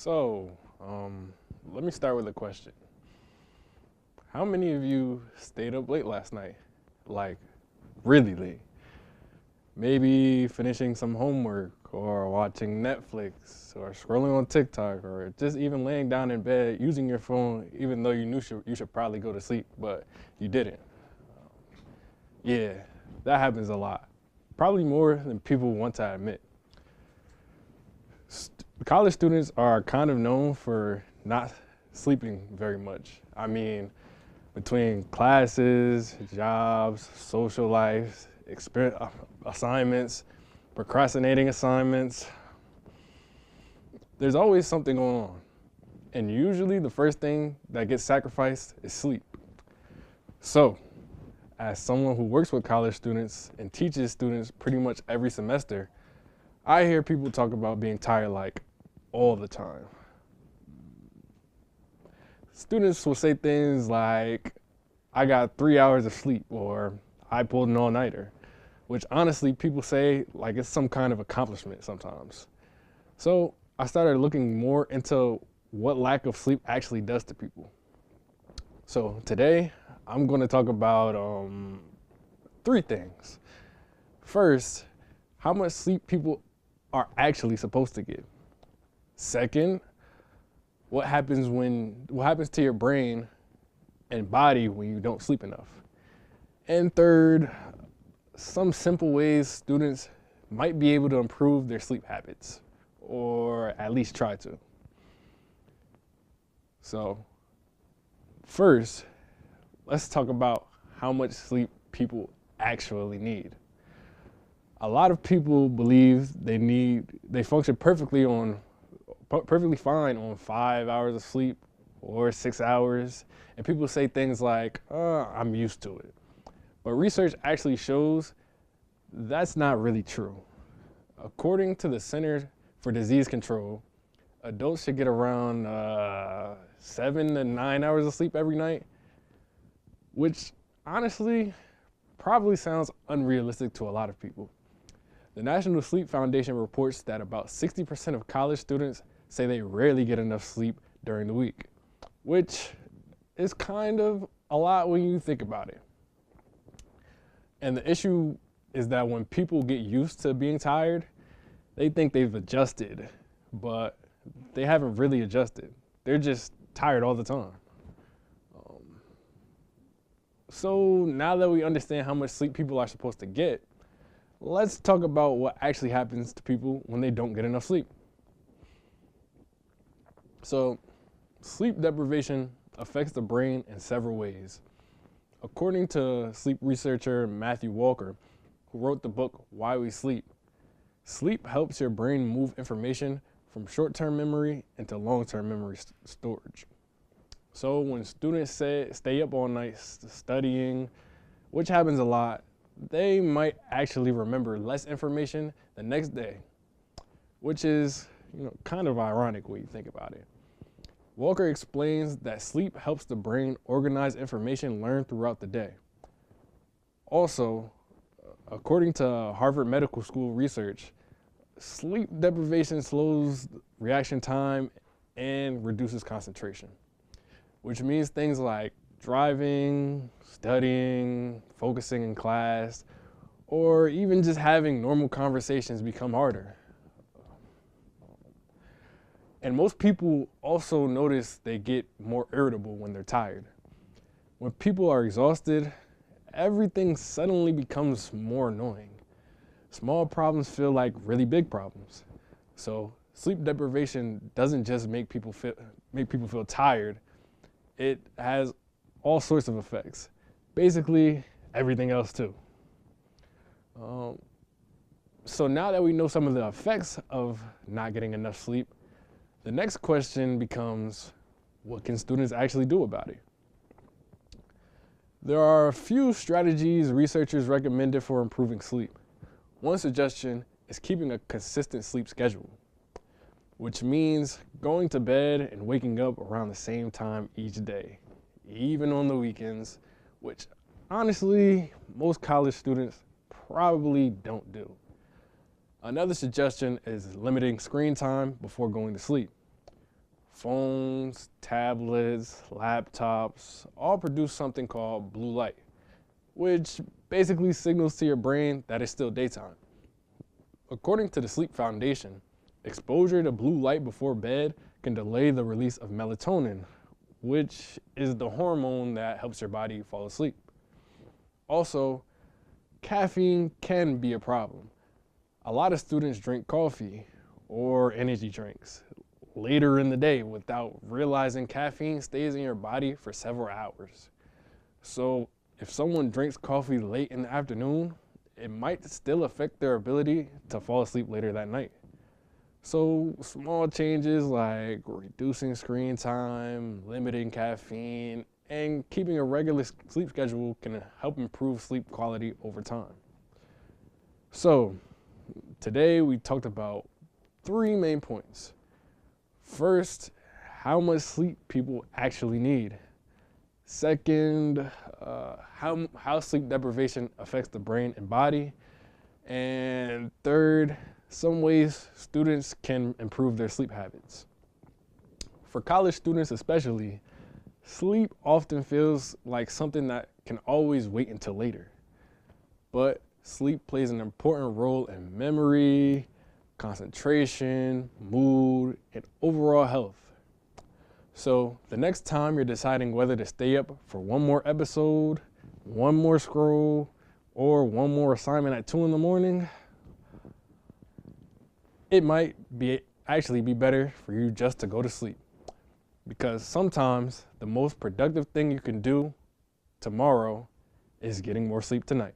So, let me start with a question. How many of you stayed up late last night? Like, really late? Maybe finishing some homework or watching Netflix or scrolling on TikTok or just even laying down in bed using your phone even though you knew you should probably go to sleep, but you didn't. Yeah, that happens a lot. Probably more than people want to admit. College students are kind of known for not sleeping very much. I mean, between classes, jobs, social life, assignments, procrastinating assignments, there's always something going on. And usually the first thing that gets sacrificed is sleep. So, as someone who works with college students and teaches students pretty much every semester, I hear people talk about being tired like all the time. Students will say things like, I got 3 hours of sleep, or I pulled an all-nighter, which honestly people say like it's some kind of accomplishment sometimes. So I started looking more into what lack of sleep actually does to people. So today I'm going to talk about three things. First, how much sleep people are actually supposed to get. Second, what happens to your brain and body when you don't sleep enough. And third, some simple ways students might be able to improve their sleep habits, or at least try to. So, first, let's talk about how much sleep people actually need. A lot of people believe they function perfectly fine on 5 hours of sleep or 6 hours. And people say things like, I'm used to it. But research actually shows that's not really true. According to the Center for Disease Control, adults should get around 7 to 9 hours of sleep every night, which honestly probably sounds unrealistic to a lot of people. The National Sleep Foundation reports that about 60% of college students say they rarely get enough sleep during the week, which is kind of a lot when you think about it. And the issue is that when people get used to being tired, they think they've adjusted, but they haven't really adjusted. They're just tired all the time. So now that we understand how much sleep people are supposed to get, let's talk about what actually happens to people when they don't get enough sleep. So, sleep deprivation affects the brain in several ways. According to sleep researcher Matthew Walker, who wrote the book Why We Sleep, sleep helps your brain move information from short-term memory into long-term memory storage. So when students stay up all night studying, which happens a lot, they might actually remember less information the next day, which is kind of ironic when you think about it. Walker explains that sleep helps the brain organize information learned throughout the day. Also, according to Harvard Medical School research, sleep deprivation slows reaction time and reduces concentration, which means things like driving, studying, focusing in class, or even just having normal conversations become harder. And most people also notice they get more irritable when they're tired. When people are exhausted, everything suddenly becomes more annoying. Small problems feel like really big problems. So sleep deprivation doesn't just make people feel tired. It has all sorts of effects. Basically, everything else too. So now that we know some of the effects of not getting enough sleep, the next question becomes, what can students actually do about it? There are a few strategies researchers recommended for improving sleep. One suggestion is keeping a consistent sleep schedule, which means going to bed and waking up around the same time each day, even on the weekends, which honestly, most college students probably don't do. Another suggestion is limiting screen time before going to sleep. Phones, tablets, laptops all produce something called blue light, which basically signals to your brain that it's still daytime. According to the Sleep Foundation, exposure to blue light before bed can delay the release of melatonin, which is the hormone that helps your body fall asleep. Also, caffeine can be a problem. A lot of students drink coffee or energy drinks later in the day without realizing caffeine stays in your body for several hours. So if someone drinks coffee late in the afternoon, it might still affect their ability to fall asleep later that night. So small changes like reducing screen time, limiting caffeine, and keeping a regular sleep schedule can help improve sleep quality over time. So today we talked about 3 main points. First, how much sleep people actually need. Second, how sleep deprivation affects the brain and body. And third, some ways students can improve their sleep habits. For college students especially, sleep often feels like something that can always wait until later. But sleep plays an important role in memory, concentration, mood, and overall health. So the next time you're deciding whether to stay up for one more episode, one more scroll, or one more assignment at 2 in the morning, it might actually be better for you just to go to sleep. Because sometimes the most productive thing you can do tomorrow is getting more sleep tonight.